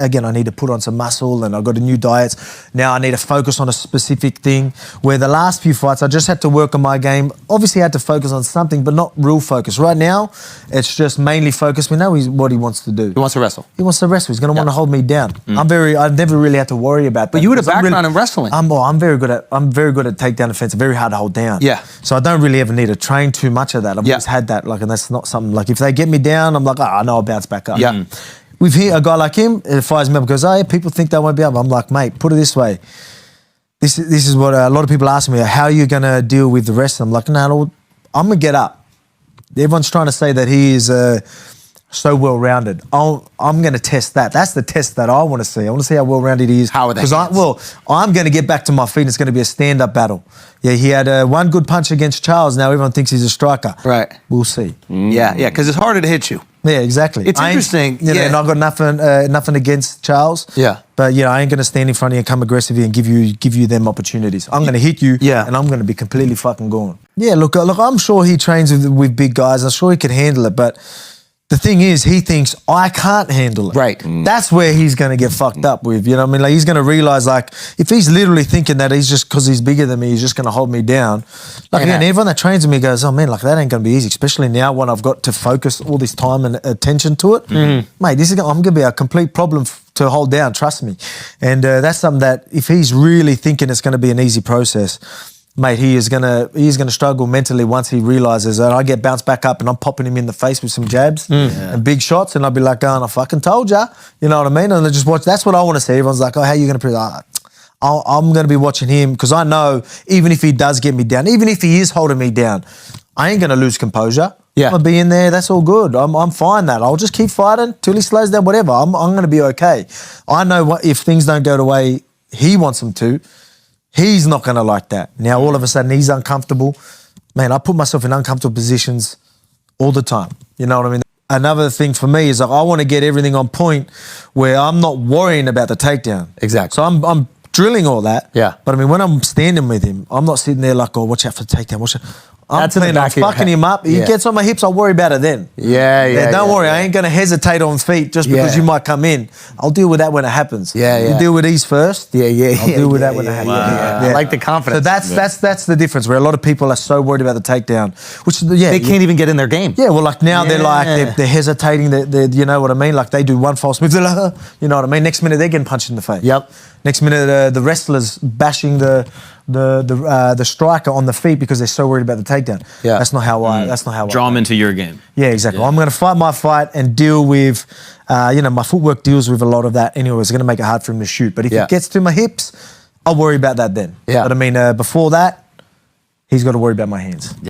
again, I need to put on some muscle and I've got a new diet. Now I need to focus on a specific thing. Where the last few fights, I just had to work on my game. Obviously, I had to focus on something, but not real focus. Right now, it's just mainly focused. We know what he wants to do. He wants to wrestle. He wants to wrestle. He's going to want to hold me down. I've never really had to worry about that. But you had a background in wrestling. I'm very good at takedown defense. Very hard to hold down. Yeah. So I don't really ever need to train too much of that. I've always had that. Like, and that's not something like if they get me down, I'm like, I know I'll bounce back up. Yeah. We've hit a guy like him, it fires me up and goes, oh, yeah, people think they won't be able. I'm like, mate, put it this way. This is what a lot of people ask me, how are you going to deal with the rest? I'm like, no, I'm going to get up. Everyone's trying to say that he is so well-rounded. I'm going to test that. That's the test that I want to see. I want to see how well-rounded he is. How are they? Because I'm going to get back to my feet. It's going to be a stand-up battle. Yeah, he had one good punch against Charles. Now everyone thinks he's a striker. Right. We'll see. Yeah, because it's harder to hit you. Yeah, exactly. It's interesting. And I've got nothing against Charles. Yeah. But I ain't going to stand in front of you and come aggressively and give you them opportunities. I'm going to hit you. Yeah. And I'm going to be completely fucking gone. Yeah. Look. I'm sure he trains with big guys. I'm sure he can handle it. But the thing is, he thinks I can't handle it. Right. That's where he's going to get fucked up with. You know what I mean? Like, he's going to realize, like, if he's literally thinking that he's just because he's bigger than me, he's just going to hold me down. Like, again, everyone that trains with me goes, oh, man, like, that ain't going to be easy, especially now when I've got to focus all this time and attention to it. Mate, I'm going to be a complete problem to hold down, trust me. And that's something that if he's really thinking it's going to be an easy process, mate, he's gonna struggle mentally once he realizes that I get bounced back up and I'm popping him in the face with some jabs and big shots, and I'll be like, I fucking told ya. You know what I mean? And I just watch. That's what I want to see. Everyone's like, oh, how are you going to prove that? I'm going to be watching him because I know even if he does get me down, even if he is holding me down, I ain't going to lose composure. Yeah. I'm going to be in there. That's all good. I'm fine that. I'll just keep fighting till he slows down, whatever. I'm going to be okay. I know if things don't go the way he wants them to, he's not going to like that. Now, all of a sudden, he's uncomfortable. Man, I put myself in uncomfortable positions all the time. You know what I mean? Another thing for me is like I want to get everything on point where I'm not worrying about the takedown. Exactly. So I'm drilling all that. Yeah. But I mean, when I'm standing with him, I'm not sitting there like, oh, watch out for the takedown. I'm fucking him up. He gets on my hips, I'll worry about it then. Don't worry, I ain't going to hesitate on feet just because you might come in. I'll deal with that when it happens. You deal with these first. I'll deal with that when it happens. I like the confidence. So that's the difference where a lot of people are so worried about the takedown. Which they can't even get in their game. Yeah, well, like now they're like, they're hesitating. They're, you know what I mean? Like they do one false move, they're like, you know what I mean? Next minute they're getting punched in the face. Yep. Next minute the wrestler's bashing the striker on the feet because they're so worried about the takedown. Yeah. That's not how I draw them into your game. Yeah, exactly. I'm going to fight my fight and deal with, my footwork deals with a lot of that anyway. It's going to make it hard for him to shoot. But if it gets to my hips, I'll worry about that then. Yeah. But I mean, before that, he's got to worry about my hands.